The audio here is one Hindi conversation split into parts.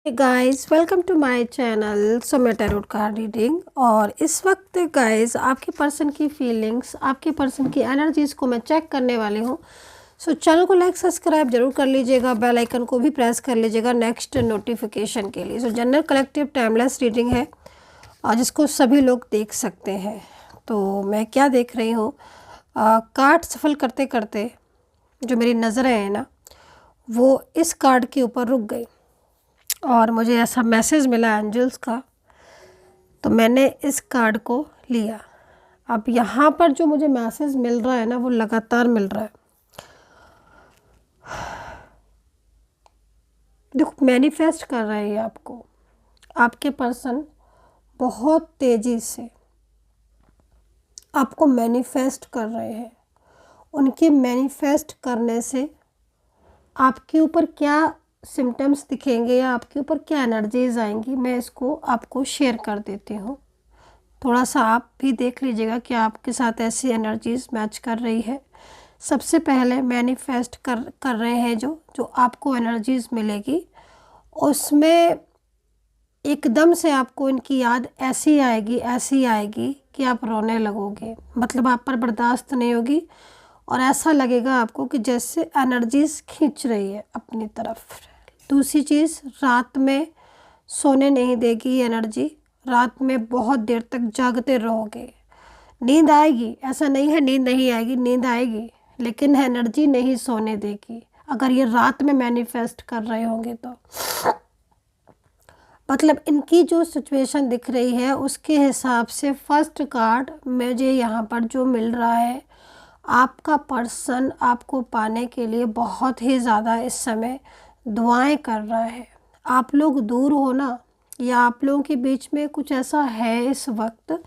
Guys welcome to my channel मैं टैरोट कार्ड रीडिंग। और इस वक्त गाइस आपके पर्सन की फीलिंग्स, आपके पर्सन की एनर्जीज को मैं चेक करने वाली हूँ। चैनल को लाइक सब्सक्राइब जरूर कर लीजिएगा, बेल आइकन को भी प्रेस कर लीजिएगा नेक्स्ट नोटिफिकेशन के लिए। जनरल कलेक्टिव टाइमलेस रीडिंग है और जिसको सभी लोग देख सकते हैं। तो मैं क्या देख रही हूँ, कार्ड सफल करते करते जो मेरी नज़रें हैं ना, वो इस कार्ड के ऊपर रुक गई और मुझे ऐसा मैसेज मिला एंजल्स का, तो मैंने इस कार्ड को लिया। अब यहाँ पर जो मुझे मैसेज मिल रहा है ना, वो लगातार मिल रहा है। देखो, मैनिफेस्ट कर रहे हैं आपको, आपके पर्सन बहुत तेज़ी से आपको मैनिफेस्ट कर रहे हैं। उनके मैनिफेस्ट करने से आपके ऊपर क्या सिम्टम्स दिखेंगे या आपके ऊपर क्या एनर्जीज आएंगी, मैं इसको आपको शेयर कर देती हूँ। थोड़ा सा आप भी देख लीजिएगा कि आपके साथ ऐसी एनर्जीज मैच कर रही है। सबसे पहले मैनिफेस्ट कर रहे हैं जो आपको एनर्जीज मिलेगी, उसमें एकदम से आपको इनकी याद ऐसी आएगी कि आप रोने लगोगे। मतलब आप पर बर्दाश्त नहीं होगी और ऐसा लगेगा आपको कि जैसे एनर्जीज खींच रही है अपनी तरफ। दूसरी चीज़, रात में सोने नहीं देगी एनर्जी। रात में बहुत देर तक जागते रहोगे। नींद आएगी, ऐसा नहीं है नींद नहीं आएगी, नींद आएगी, लेकिन एनर्जी नहीं सोने देगी अगर ये रात में मैनिफेस्ट कर रहे होंगे तो। मतलब इनकी जो सिचुएशन दिख रही है उसके हिसाब से फर्स्ट कार्ड मुझे यहाँ पर जो मिल रहा है, आपका पर्सन आपको पाने के लिए बहुत ही ज़्यादा इस समय दुआएं कर रहा है। आप लोग दूर हो ना, या आप लोगों के बीच में कुछ ऐसा है इस वक्त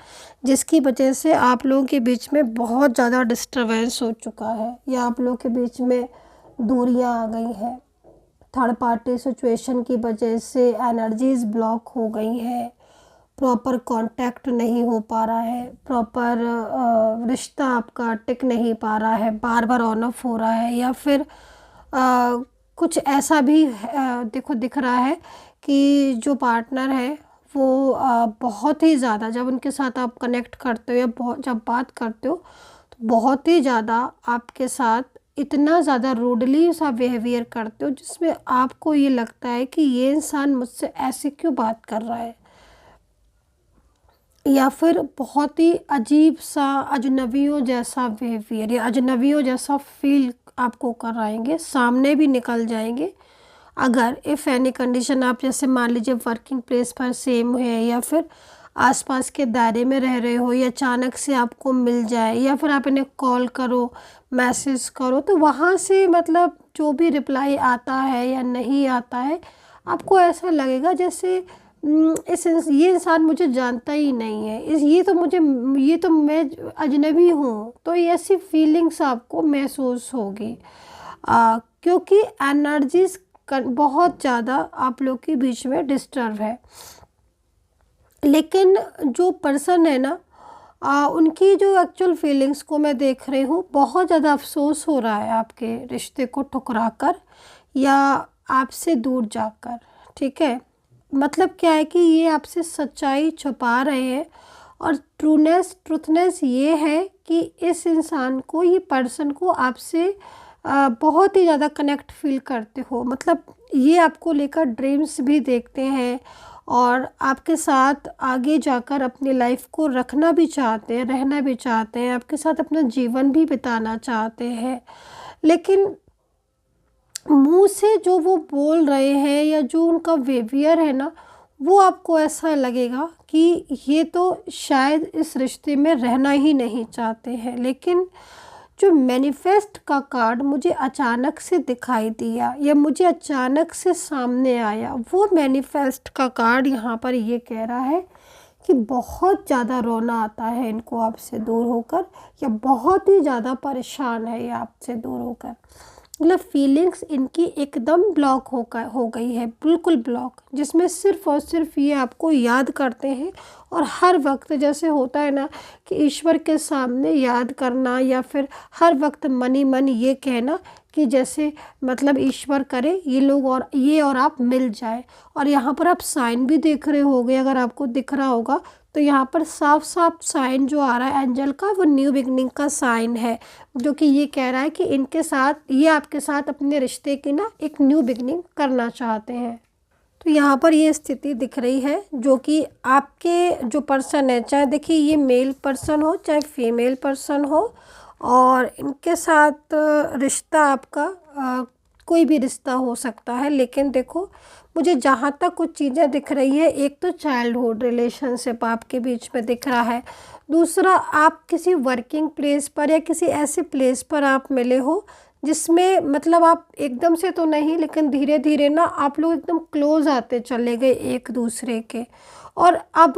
जिसकी वजह से आप लोगों के बीच में बहुत ज़्यादा डिस्टर्बेंस हो चुका है, या आप लोगों के बीच में दूरियां आ गई हैं। थर्ड पार्टी सिचुएशन की वजह से एनर्जीज ब्लॉक हो गई हैं, प्रॉपर कांटेक्ट नहीं हो पा रहा है, प्रॉपर रिश्ता आपका टिक नहीं पा रहा है, बार बार ऑन ऑफ हो रहा है, या फिर कुछ ऐसा भी देखो दिख रहा है कि जो पार्टनर है वो बहुत ही ज़्यादा, जब उनके साथ आप कनेक्ट करते हो या जब बात करते हो तो बहुत ही ज़्यादा आपके साथ इतना ज़्यादा रूडली सा बिहेवियर करते हो जिसमें आपको ये लगता है कि ये इंसान मुझसे ऐसे क्यों बात कर रहा है, या फिर बहुत ही अजीब सा अजनबियों जैसा बिहेवियर या अजनबियों जैसा फील आपको कराएंगे, सामने भी निकल जाएंगे। अगर इफ़ एनी कंडीशन आप जैसे मान लीजिए वर्किंग प्लेस पर सेम है, या फिर आसपास के दायरे में रह रहे हो, या अचानक से आपको मिल जाए, या फिर आप इन्हें कॉल करो, मैसेज करो, तो वहाँ से मतलब जो भी रिप्लाई आता है या नहीं आता है, आपको ऐसा लगेगा जैसे ये इंसान मुझे जानता ही नहीं है, ये तो मैं अजनबी हूँ। तो ये ऐसी फीलिंग्स आपको महसूस होगी क्योंकि एनर्जीज बहुत ज़्यादा आप लोग के बीच में डिस्टर्ब है। लेकिन जो पर्सन है ना, उनकी जो एक्चुअल फीलिंग्स को मैं देख रही हूँ, बहुत ज़्यादा अफसोस हो रहा है आपके रिश्ते को ठुकरा कर या आपसे दूर जाकर। ठीक है, मतलब क्या है कि ये आपसे सच्चाई छुपा रहे हैं, और ट्रूथनेस ये है कि इस इंसान को, ये पर्सन को आपसे बहुत ही ज़्यादा कनेक्ट फील करते हो। मतलब ये आपको लेकर ड्रीम्स भी देखते हैं और आपके साथ आगे जाकर अपनी लाइफ को रखना भी चाहते हैं, रहना भी चाहते हैं, आपके साथ अपना जीवन भी बिताना चाहते हैं। लेकिन मुंह से जो वो बोल रहे हैं या जो उनका बिहेवियर है ना, वो आपको ऐसा लगेगा कि ये तो शायद इस रिश्ते में रहना ही नहीं चाहते हैं। लेकिन जो मैनिफेस्ट का कार्ड मुझे अचानक से दिखाई दिया या मुझे अचानक से सामने आया, वो मैनिफेस्ट का कार्ड यहाँ पर ये कह रहा है कि बहुत ज़्यादा रोना आता है इनको आपसे दूर होकर, या बहुत ही ज़्यादा परेशान है ये आपसे दूर होकर। मतलब फीलिंग्स इनकी एकदम ब्लॉक हो गई है, बिल्कुल ब्लॉक, जिसमें सिर्फ़ और सिर्फ ये आपको याद करते हैं। और हर वक्त जैसे होता है ना कि ईश्वर के सामने याद करना, या फिर हर वक्त मन ही मन ये कहना कि जैसे मतलब ईश्वर करे ये लोग और ये और आप मिल जाए। और यहाँ पर आप साइन भी देख रहे होगे, अगर आपको दिख रहा होगा तो यहाँ पर साफ साफ साइन जो आ रहा है एंजल का, वो न्यू बिगनिंग का साइन है, जो कि ये कह रहा है कि इनके साथ, ये आपके साथ अपने रिश्ते की ना एक न्यू बिगनिंग करना चाहते हैं। तो यहाँ पर ये स्थिति दिख रही है, जो कि आपके जो पर्सन है, चाहे देखिए ये मेल पर्सन हो चाहे फीमेल पर्सन हो, और इनके साथ रिश्ता आपका कोई भी रिश्ता हो सकता है। लेकिन देखो मुझे जहाँ तक कुछ चीज़ें दिख रही है, एक तो चाइल्डहुड रिलेशनशिप आपके बीच में दिख रहा है, दूसरा आप किसी वर्किंग प्लेस पर या किसी ऐसे प्लेस पर आप मिले हो जिसमें मतलब आप एकदम से तो नहीं, लेकिन धीरे धीरे ना आप लोग एकदम क्लोज आते चले गए एक दूसरे के। और अब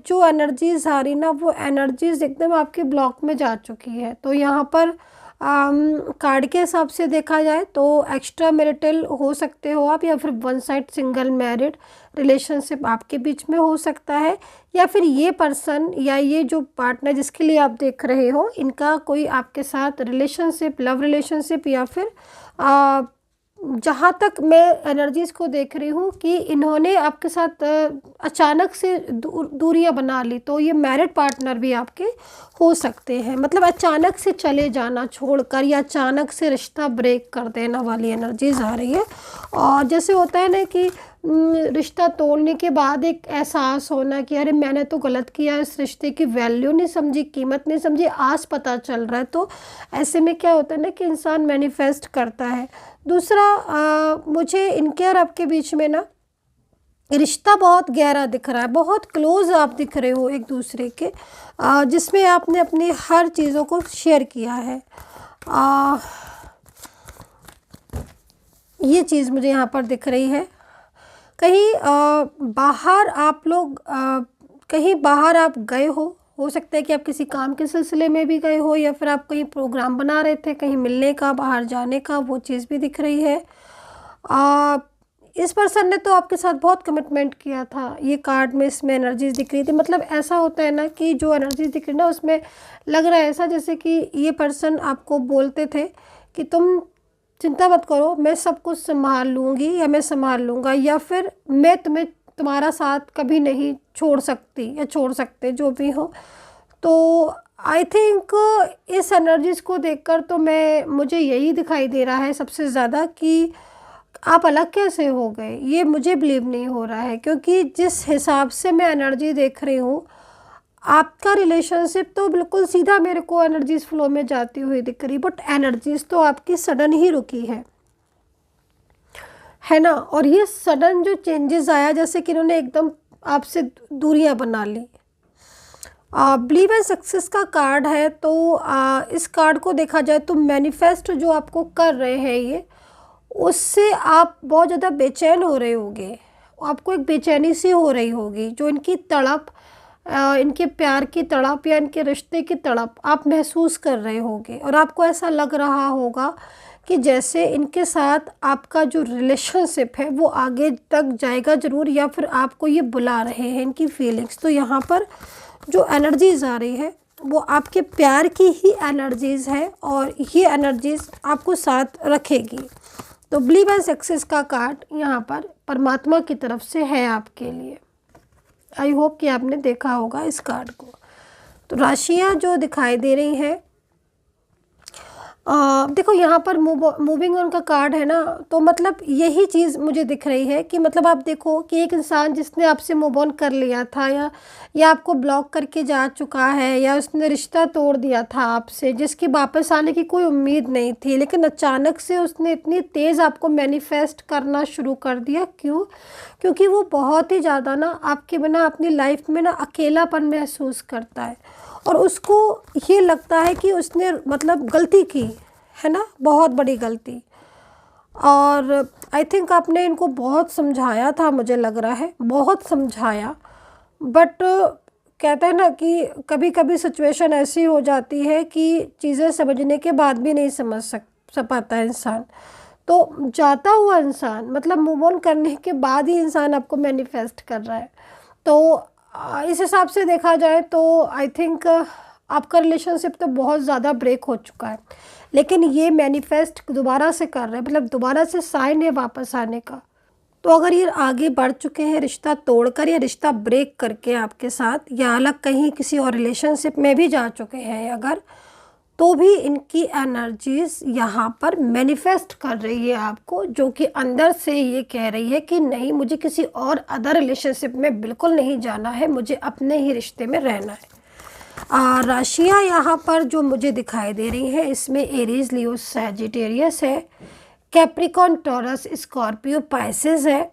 जो एनर्जीज आ रही ना, वो एनर्जीज एकदम आपके ब्लॉक में जा चुकी है। तो यहाँ पर कार्ड के हिसाब से देखा जाए तो एक्स्ट्रा मैरिटल हो सकते हो आप, या फिर one side single married relationship आपके बीच में हो सकता है, या फिर ये पर्सन या ये जो पार्टनर जिसके लिए आप देख रहे हो, इनका कोई आपके साथ रिलेशनशिप, लव रिलेशनशिप, या फिर जहाँ तक मैं एनर्जीज़ को देख रही हूँ कि इन्होंने आपके साथ अचानक से दूरियाँ बना ली। तो ये मैरिड पार्टनर भी आपके हो सकते हैं, मतलब अचानक से चले जाना छोड़कर, या अचानक से रिश्ता ब्रेक कर देना वाली एनर्जीज आ रही है। और जैसे होता है ना कि रिश्ता तोड़ने के बाद एक एहसास होना कि अरे मैंने तो गलत किया, इस रिश्ते की वैल्यू नहीं समझी, कीमत नहीं समझी, आज पता चल रहा है। तो ऐसे में क्या होता है ना कि इंसान मैनिफेस्ट करता है। दूसरा मुझे इनके और आपके बीच में ना रिश्ता बहुत गहरा दिख रहा है, बहुत क्लोज आप दिख रहे हो एक दूसरे के, जिसमें आपने अपनी हर चीज़ों को शेयर किया है। ये चीज़ मुझे यहाँ पर दिख रही है। कहीं बाहर आप लोग कहीं बाहर आप गए हो सकता है कि आप किसी काम के सिलसिले में भी गए हो, या फिर आप कहीं प्रोग्राम बना रहे थे कहीं मिलने का, बाहर जाने का, वो चीज़ भी दिख रही है। इस पर्सन ने तो आपके साथ बहुत कमिटमेंट किया था, ये कार्ड में इसमें एनर्जीज दिख रही थी। मतलब ऐसा होता है ना कि जो एनर्जीज दिख रही है ना, उसमें लग रहा है ऐसा जैसे कि ये पर्सन आपको बोलते थे कि तुम चिंता मत करो, मैं सब कुछ संभाल लूँगी या मैं संभाल लूँगा, या फिर मैं तुम्हारा साथ कभी नहीं छोड़ सकती या छोड़ सकते, जो भी हो। तो आई थिंक इस एनर्जीज़ को देखकर तो मुझे यही दिखाई दे रहा है सबसे ज़्यादा कि आप अलग कैसे हो गए, ये मुझे बिलीव नहीं हो रहा है। क्योंकि जिस हिसाब से मैं एनर्जी देख रही हूँ, आपका रिलेशनशिप तो बिल्कुल सीधा मेरे को एनर्जीज फ्लो में जाती हुई दिख रही, बट एनर्जीज तो आपकी सडन ही रुकी है ना। और ये सडन जो चेंजेस आया, जैसे कि इन्होंने एकदम आपसे दूरियां बना ली। बिलीव एंड सक्सेस का कार्ड है, तो इस कार्ड को देखा जाए तो मैनिफेस्ट जो आपको कर रहे हैं ये, उससे आप बहुत ज़्यादा बेचैन हो रहे होगे, आपको एक बेचैनी सी हो रही होगी। जो इनकी तड़प, इनके प्यार की तड़प या इनके रिश्ते की तड़प आप महसूस कर रहे होगे, और आपको ऐसा लग रहा होगा कि जैसे इनके साथ आपका जो रिलेशनशिप है वो आगे तक जाएगा ज़रूर, या फिर आपको ये बुला रहे हैं, इनकी फीलिंग्स। तो यहाँ पर जो एनर्जीज़ आ रही है वो आपके प्यार की ही एनर्जीज़ है, और ये एनर्जीज़ आपको साथ रखेगी। तो बिलीव एंड सक्सेस का कार्ड यहाँ पर परमात्मा की तरफ से है आपके लिए। आई होप कि आपने देखा होगा इस कार्ड को। तो राशियाँ जो दिखाई दे रही हैं, देखो यहाँ पर मूविंग ऑन का कार्ड है ना, तो मतलब यही चीज़ मुझे दिख रही है कि मतलब आप देखो कि एक इंसान जिसने आपसे मूव ऑन कर लिया था, या आपको ब्लॉक करके जा चुका है, या उसने रिश्ता तोड़ दिया था आपसे, जिसकी वापस आने की कोई उम्मीद नहीं थी, लेकिन अचानक से उसने इतनी तेज़ आपको मैनिफेस्ट करना शुरू कर दिया। क्यों? क्योंकि वो बहुत ही ज़्यादा ना आपके बिना अपनी लाइफ में ना अकेलापन महसूस करता है, और उसको ये लगता है कि उसने मतलब गलती की है ना, बहुत बड़ी गलती। और आई थिंक आपने इनको बहुत समझाया था, मुझे लग रहा है बहुत समझाया, बट कहते हैं ना कि कभी कभी सिचुएशन ऐसी हो जाती है कि चीज़ें समझने के बाद भी नहीं समझ पाता है इंसान। तो जाता हुआ इंसान, मतलब मूव ऑन करने के बाद ही इंसान आपको मैनिफेस्ट कर रहा है। तो इस हिसाब से देखा जाए तो आई थिंक आपका रिलेशनशिप तो बहुत ज़्यादा ब्रेक हो चुका है, लेकिन ये मैनिफेस्ट दोबारा से कर रहे हैं, मतलब दोबारा से साइन है वापस आने का। तो अगर ये आगे बढ़ चुके हैं रिश्ता तोड़कर या रिश्ता ब्रेक करके आपके साथ, या अलग कहीं किसी और रिलेशनशिप में भी जा चुके हैं अगर, तो भी इनकी एनर्जीज यहाँ पर मैनिफेस्ट कर रही है आपको, जो कि अंदर से ये कह रही है कि नहीं, मुझे किसी और अदर रिलेशनशिप में बिल्कुल नहीं जाना है, मुझे अपने ही रिश्ते में रहना है। राशियाँ यहाँ पर जो मुझे दिखाई दे रही हैं, इसमें एरीज, लियो, सैजिटेरियस है, कैप्रिकॉन, टॉरस, स्कॉर्पियो, पाइसेस है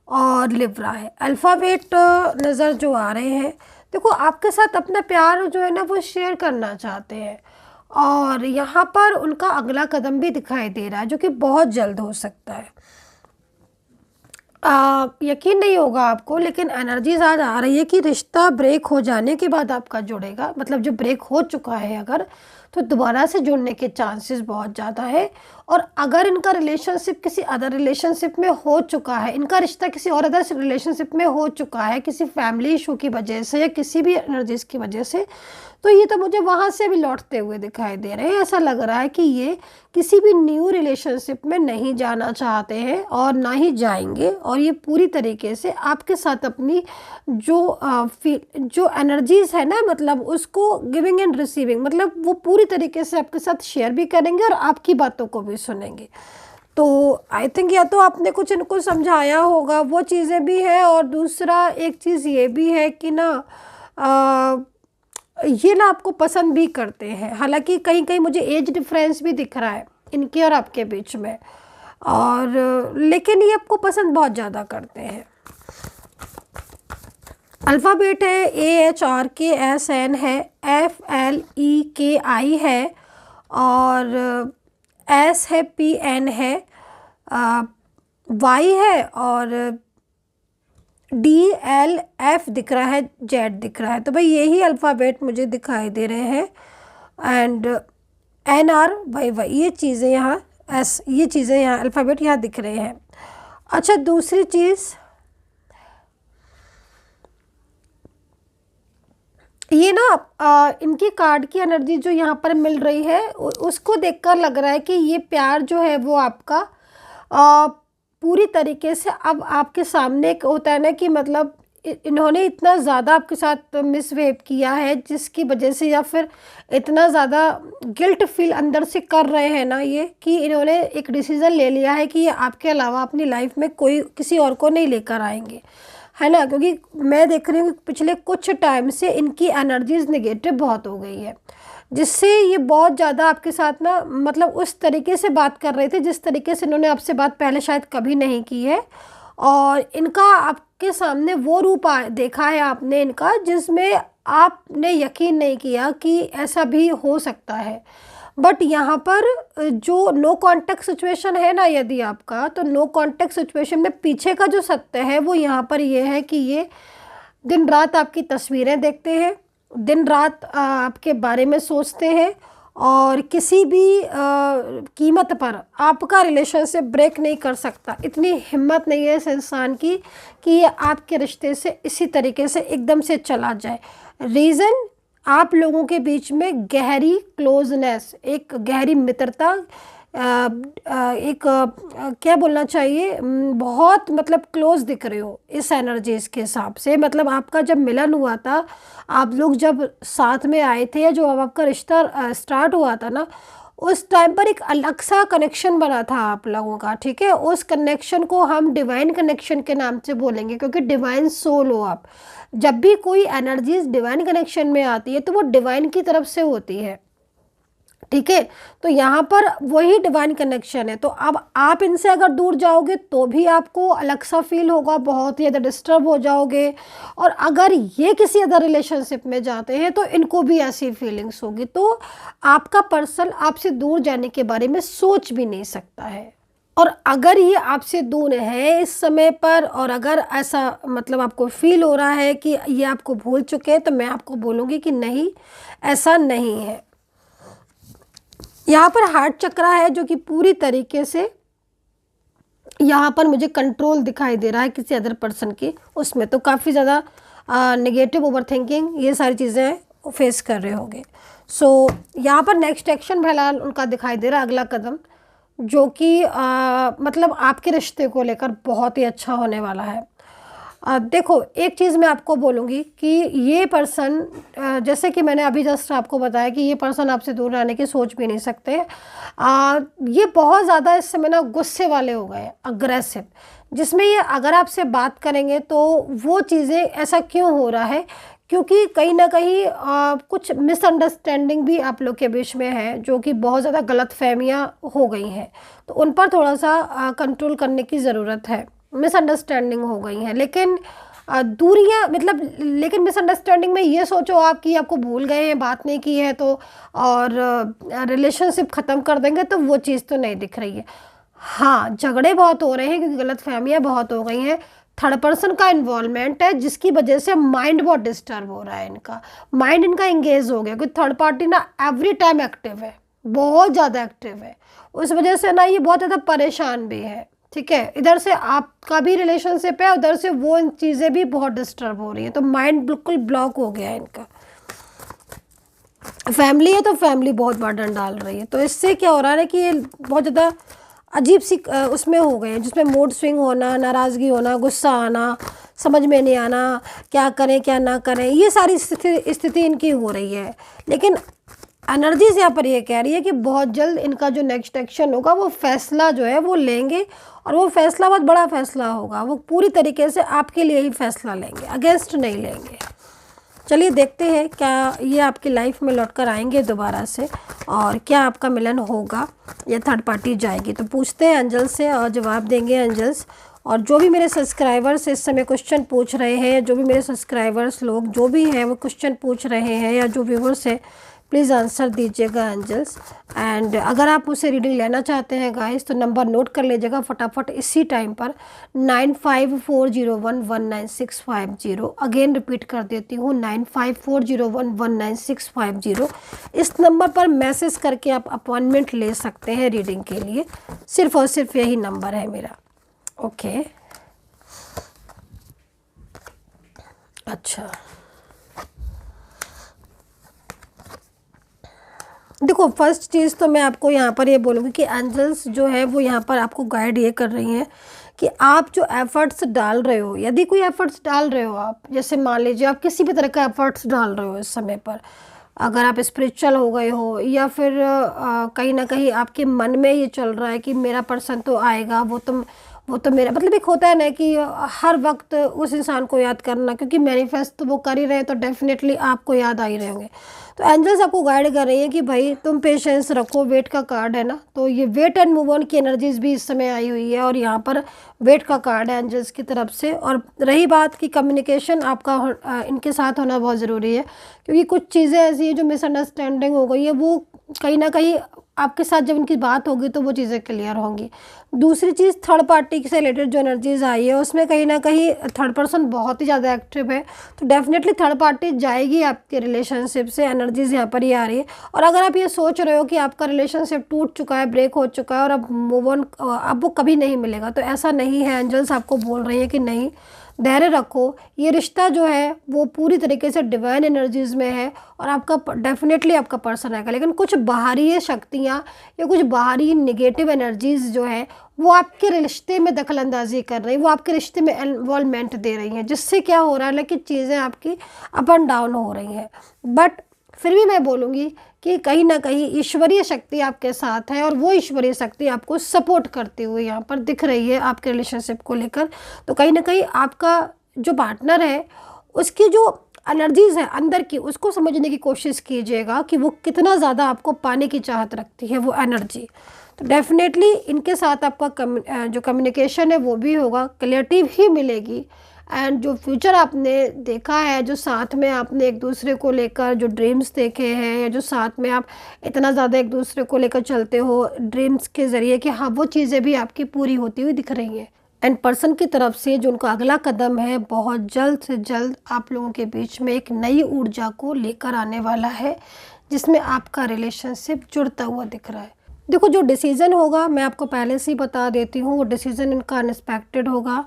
और लिब्रा है। अल्फ़ाबेट नज़र जो आ रहे हैं, देखो आपके साथ अपना प्यार जो है ना वो शेयर करना चाहते हैं, और यहाँ पर उनका अगला कदम भी दिखाई दे रहा है जो कि बहुत जल्द हो सकता है। यकीन नहीं होगा आपको, लेकिन एनर्जीज आज आ रही है कि रिश्ता ब्रेक हो जाने के बाद आपका जुड़ेगा, मतलब जो ब्रेक हो चुका है अगर, तो दोबारा से जुड़ने के चांसेस बहुत ज़्यादा है। और अगर इनका रिलेशनशिप किसी अदर रिलेशनशिप में हो चुका है, इनका रिश्ता किसी और अदर रिलेशनशिप में हो चुका है किसी फैमिली इशू की वजह से या किसी भी एनर्जीज की वजह से, तो ये तो मुझे वहाँ से भी लौटते हुए दिखाई दे रहे हैं। ऐसा लग रहा है कि ये किसी भी न्यू रिलेशनशिप में नहीं जाना चाहते हैं और ना ही जाएंगे, और ये पूरी तरीके से आपके साथ अपनी जो एनर्जीज़ है ना, मतलब उसको गिविंग एंड रिसीविंग, मतलब वो पूरी तरीके से आपके साथ शेयर भी करेंगे और आपकी बातों को भी सुनेंगे। तो आई थिंक या तो आपने कुछ इनको समझाया होगा, वो चीज़ें भी है, और दूसरा एक चीज़ ये भी है कि ना ये ना आपको पसंद भी करते हैं। हालांकि कहीं कहीं मुझे एज डिफरेंस भी दिख रहा है इनके और आपके बीच में, और लेकिन ये आपको पसंद बहुत ज़्यादा करते हैं। अल्फ़ाबेट है AHRKSN है, FLEKI है, और S है, PN है, Y है, और DLF दिख रहा है, Z दिख रहा है। तो भाई यही अल्फ़ाबेट मुझे दिखाई दे रहे हैं, एंड NRYY ये चीज़ें यहाँ, S ये चीज़ें यहाँ अल्फ़ाबेट यहाँ दिख रहे हैं। अच्छा, दूसरी चीज़ ये ना इनकी कार्ड की एनर्जी जो यहाँ पर मिल रही है उसको देखकर लग रहा है कि ये प्यार जो है वो आपका पूरी तरीके से अब आपके सामने एक होता है ना कि मतलब इन्होंने इतना ज़्यादा आपके साथ मिसबिहेव किया है जिसकी वजह से, या फिर इतना ज़्यादा गिल्ट फील अंदर से कर रहे हैं ना ये, कि इन्होंने एक डिसीज़न ले लिया है कि ये आपके अलावा अपनी लाइफ में कोई किसी और को नहीं लेकर आएंगे, है ना। क्योंकि मैं देख रही हूँ पिछले कुछ टाइम से इनकी एनर्जीज नेगेटिव बहुत हो गई है, जिससे ये बहुत ज़्यादा आपके साथ ना मतलब उस तरीके से बात कर रहे थे जिस तरीके से इन्होंने आपसे बात पहले शायद कभी नहीं की है। और इनका आपके सामने वो रूप देखा है आपने इनका, जिसमें आपने यकीन नहीं किया कि ऐसा भी हो सकता है। बट यहाँ पर जो नो कांटेक्ट सिचुएशन है ना यदि आपका, तो नो कांटेक्ट सिचुएशन में पीछे का जो सत्य है वो यहाँ पर ये है कि ये दिन रात आपकी तस्वीरें देखते हैं, दिन रात आपके बारे में सोचते हैं, और किसी भी कीमत पर आपका रिलेशनशिप ब्रेक नहीं कर सकता। इतनी हिम्मत नहीं है इस इंसान की कि ये आपके रिश्ते से इसी तरीके से एकदम से चला जाए। रीज़न, आप लोगों के बीच में गहरी क्लोजनेस, एक गहरी मित्रता, क्या बोलना चाहिए, बहुत मतलब क्लोज दिख रहे हो इस एनर्जीज के हिसाब से। मतलब आपका जब मिलन हुआ था, आप लोग जब साथ में आए थे, या जो अब आपका रिश्ता स्टार्ट हुआ था ना, उस टाइम पर एक अलग सा कनेक्शन बना था आप लोगों का, ठीक है। उस कनेक्शन को हम डिवाइन कनेक्शन के नाम से बोलेंगे, क्योंकि डिवाइन सोल हो आप। जब भी कोई एनर्जीज डिवाइन कनेक्शन में आती है तो वो डिवाइन की तरफ से होती है, ठीक है। तो यहाँ पर वही डिवाइन कनेक्शन है। तो अब आप इनसे अगर दूर जाओगे तो भी आपको अलग सा फील होगा, बहुत ही ज़्यादा डिस्टर्ब हो जाओगे। और अगर ये किसी अदर रिलेशनशिप में जाते हैं तो इनको भी ऐसी फीलिंग्स होगी। तो आपका पर्सन आपसे दूर जाने के बारे में सोच भी नहीं सकता है। और अगर ये आपसे दूर है इस समय पर, और अगर ऐसा मतलब आपको फील हो रहा है कि ये आपको भूल चुके हैं, तो मैं आपको बोलूँगी कि नहीं, ऐसा नहीं है। यहाँ पर हार्ट चक्रा है जो कि पूरी तरीके से यहाँ पर मुझे कंट्रोल दिखाई दे रहा है किसी अदर पर्सन की, उसमें तो काफ़ी ज़्यादा नेगेटिव ओवर थिंकिंग ये सारी चीज़ें हैं। फेस कर रहे होगे। सो यहाँ पर नेक्स्ट एक्शन फिलहाल उनका दिखाई दे रहा है, अगला कदम, जो कि मतलब आपके रिश्ते को लेकर बहुत ही अच्छा होने वाला है। देखो, एक चीज़ मैं आपको बोलूँगी कि ये पर्सन, जैसे कि मैंने अभी जस्ट आपको बताया कि ये पर्सन आपसे दूर रहने की सोच भी नहीं सकते। ये बहुत ज़्यादा इस समय ना गुस्से वाले हो गए, अग्रेसिव, जिसमें ये अगर आपसे बात करेंगे तो वो चीज़ें, ऐसा क्यों हो रहा है, क्योंकि कहीं ना कहीं कुछ मिसअंडरस्टैंडिंग भी आप लोग के बीच में है, जो कि बहुत ज़्यादा गलतफहमियां हो गई हैं, तो उन पर थोड़ा सा कंट्रोल करने की ज़रूरत है। मिसअंडरस्टैंडिंग हो गई हैं, लेकिन दूरियां, मतलब लेकिन मिसअंडरस्टैंडिंग में ये सोचो आप कि आपको भूल गए हैं, बात नहीं की है तो, और रिलेशनशिप ख़त्म कर देंगे, तो वो चीज़ तो नहीं दिख रही है। हाँ, झगड़े बहुत हो रहे हैं क्योंकि गलतफहमियां बहुत हो गई हैं, थर्ड पर्सन का इन्वॉल्वमेंट है, जिसकी वजह से माइंड बहुत डिस्टर्ब हो रहा है, इनका माइंड इनका इंगेज हो गया, क्योंकि थर्ड पार्टी ना एवरी टाइम एक्टिव है, बहुत ज़्यादा एक्टिव है। उस वजह से ना ये बहुत ज़्यादा परेशान भी है। ठीक है, इधर से आपका भी रिलेशनशिप है, उधर से वो इन चीज़ें भी बहुत डिस्टर्ब हो रही है, तो माइंड बिल्कुल ब्लॉक हो गया है इनका। फैमिली है तो फैमिली बहुत बर्डन डाल रही है, तो इससे क्या हो रहा है कि ये बहुत ज़्यादा अजीब सी उसमें हो गए हैं, जिसमें मूड स्विंग होना, नाराज़गी होना, गुस्सा आना, समझ में नहीं आना क्या करें क्या ना करें, ये सारी स्थिति इनकी हो रही है। लेकिन एनर्जीज यहाँ पर ये कह रही है कि बहुत जल्द इनका जो नेक्स्ट एक्शन होगा, वो फैसला जो है वो लेंगे, और वो फैसला बहुत बड़ा फैसला होगा, वो पूरी तरीके से आपके लिए ही फैसला लेंगे, अगेंस्ट नहीं लेंगे। चलिए देखते हैं क्या ये आपकी लाइफ में लौट कर आएंगे दोबारा से, और क्या आपका मिलन होगा या थर्ड पार्टी जाएगी। तो पूछते हैं एंजल से और जवाब देंगे एंजल्स। और जो भी मेरे सब्सक्राइबर्स इस समय क्वेश्चन पूछ रहे हैं, जो भी मेरे सब्सक्राइबर्स लोग जो भी हैं वो क्वेश्चन पूछ रहे हैं, या जो व्यूवर्स हैं, प्लीज़ आंसर दीजिएगा एंजल्स। एंड अगर आप मुझसे रीडिंग लेना चाहते हैं गाइस, तो नंबर नोट कर लीजिएगा फटाफट इसी टाइम पर, 9540119650। अगेन रिपीट कर देती हूँ, 9540119650। इस नंबर पर मैसेज करके आप अपॉइंटमेंट ले सकते हैं रीडिंग के लिए, सिर्फ और सिर्फ यही नंबर है मेरा। ओके, अच्छा, देखो फर्स्ट चीज़ तो मैं आपको यहाँ पर ये बोलूँगी कि एंजल्स जो है वो यहाँ पर आपको गाइड ये कर रही हैं कि आप जो एफ़र्ट्स डाल रहे हो, यदि कोई एफ़र्ट्स डाल रहे हो आप, जैसे मान लीजिए आप किसी भी तरह का एफ़र्ट्स डाल रहे हो इस समय पर, अगर आप स्पिरिचुअल हो गए हो, या फिर कहीं ना कहीं आपके मन में ये चल रहा है कि मेरा पर्सन तो आएगा, वो तो मेरा, मतलब एक होता है ना कि हर वक्त उस इंसान को याद करना, क्योंकि मैनिफेस्ट तो वो कर ही रहे हैं, तो डेफिनेटली आपको याद आ ही रहे होंगे। तो एंजल्स आपको गाइड कर रही है कि भाई तुम पेशेंस रखो, वेट का कार्ड है ना, तो ये वेट एंड मूव ऑन की एनर्जीज भी इस समय आई हुई है, और यहाँ पर वेट का कार्ड है एंजल्स की तरफ से। और रही बात की कम्युनिकेशन आपका इनके साथ होना बहुत ज़रूरी है, क्योंकि कुछ चीज़ें ऐसी हैं जो मिसअंडरस्टैंडिंग हो गई है, वो कहीं ना कहीं आपके साथ जब उनकी बात होगी तो वो चीज़ें क्लियर होंगी। दूसरी चीज़, थर्ड पार्टी से रिलेटेड जो एनर्जीज़ आई है उसमें कहीं ना कहीं थर्ड पर्सन बहुत ही ज़्यादा एक्टिव है, तो डेफिनेटली थर्ड पार्टी जाएगी आपके रिलेशनशिप से, एनर्जीज़ यहाँ पर ही आ रही है। और अगर आप ये सोच रहे हो कि आपका रिलेशनशिप टूट चुका है, ब्रेक हो चुका है, और अब मूव ऑन, अब वो कभी नहीं मिलेगा, तो ऐसा नहीं है। एंजल्स आपको बोल रही है कि नहीं, धैर्य रखो, ये रिश्ता जो है वो पूरी तरीके से डिवाइन एनर्जीज़ में है, और आपका डेफिनेटली आपका पर्सन आएगा। लेकिन कुछ बाहरी शक्तियाँ या कुछ बाहरी नेगेटिव एनर्जीज़ जो है वो आपके रिश्ते में दखल अंदाजी कर रही है, वो आपके रिश्ते में इन्वॉल्वमेंट दे रही हैं, जिससे क्या हो रहा है ना कि चीज़ें आपकी अप एंड डाउन हो रही हैं। बट फिर भी मैं बोलूँगी कि कहीं ना कहीं ईश्वरीय शक्ति आपके साथ है, और वो ईश्वरीय शक्ति आपको सपोर्ट करती हुई यहाँ पर दिख रही है आपके रिलेशनशिप को लेकर। तो कहीं ना कहीं आपका जो पार्टनर है उसकी जो एनर्जीज़ है अंदर की, उसको समझने की कोशिश कीजिएगा कि वो कितना ज़्यादा आपको पाने की चाहत रखती है वो एनर्जी। तो डेफिनेटली इनके साथ आपका जो कम्युनिकेशन है वो भी होगा, क्लैरिटी भी मिलेगी। एंड जो फ्यूचर आपने देखा है, जो साथ में आपने एक दूसरे को लेकर जो ड्रीम्स देखे हैं, या जो साथ में आप इतना ज़्यादा एक दूसरे को लेकर चलते हो ड्रीम्स के ज़रिए, कि हाँ वो चीज़ें भी आपकी पूरी होती हुई दिख रही हैं। एंड पर्सन की तरफ से जो उनका अगला कदम है, बहुत जल्द से जल्द आप लोगों के बीच में एक नई ऊर्जा को लेकर आने वाला है, जिसमें आपका रिलेशनशिप जुड़ता हुआ दिख रहा है। देखो, जो डिसीज़न होगा मैं आपको पहले से ही बता देती हूँ, वो डिसीज़न इनका अनएक्सपेक्टेड होगा,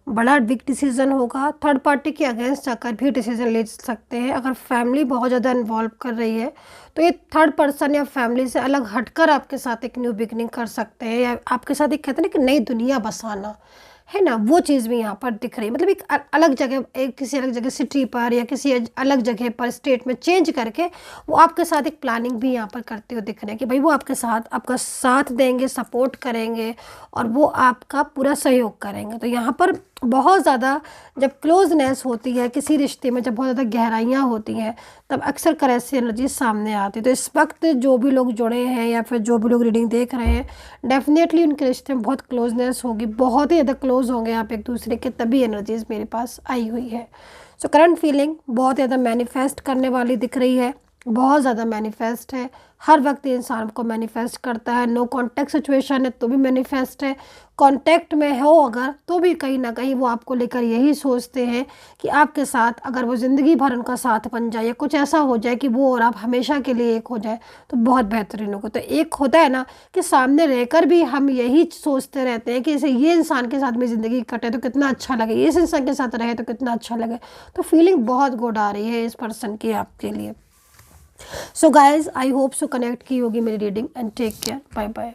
बड़ा बिग डिसीज़न होगा, थर्ड पार्टी के अगेंस्ट जाकर भी डिसीज़न ले सकते हैं। अगर फैमिली बहुत ज़्यादा इन्वॉल्व कर रही है तो ये थर्ड पर्सन या फैमिली से अलग हटकर आपके साथ एक न्यू बिगिनिंग कर सकते हैं, या आपके साथ एक कहते हैं ना कि नई दुनिया बसाना, है ना, वो चीज़ भी यहाँ पर दिख रही है। मतलब एक अलग जगह, एक किसी अलग जगह सिटी पर या किसी अलग जगह पर स्टेट में चेंज करके वो आपके साथ एक प्लानिंग भी यहाँ पर करते हुए दिख रहे हैं कि भाई वो आपके साथ आपका साथ देंगे, सपोर्ट करेंगे और वो आपका पूरा सहयोग करेंगे। तो यहाँ पर बहुत ज़्यादा जब क्लोजनेस होती है किसी रिश्ते में, जब बहुत ज़्यादा गहराइयाँ होती हैं, तब अक्सर कर ऐसी एनर्जी सामने आती है। तो इस वक्त जो भी लोग जुड़े हैं या फिर जो भी लोग रीडिंग देख रहे हैं, डेफिनेटली उनके रिश्ते में बहुत क्लोजनेस होगी, बहुत ही ज़्यादा क्लोज होंगे आप एक दूसरे के, तभी एनर्जीज मेरे पास आई हुई है। सो करंट फीलिंग बहुत ज़्यादा मैनिफेस्ट करने वाली दिख रही है, बहुत ज़्यादा मैनिफेस्ट है, हर वक्त ये इंसान को मैनिफेस्ट करता है। नो कांटेक्ट सिचुएशन है तो भी मैनिफेस्ट है, कांटेक्ट में हो अगर तो भी कहीं ना कहीं वो आपको लेकर यही सोचते हैं कि आपके साथ अगर वो ज़िंदगी भर उनका साथ बन जाए या कुछ ऐसा हो जाए कि वो और आप हमेशा के लिए एक हो जाए तो बहुत बेहतरीन होगा। तो एक होता है ना कि सामने रहकर भी हम यही सोचते रहते हैं कि इसे ये इंसान के साथ में ज़िंदगी कटे तो कितना अच्छा लगे, इस इंसान के साथ रहे तो कितना अच्छा लगे। तो फीलिंग बहुत गुड आ रही है इस पर्सन की आपके लिए। So guys, I hope so connect की होगी मेरी रीडिंग, and take care, bye bye.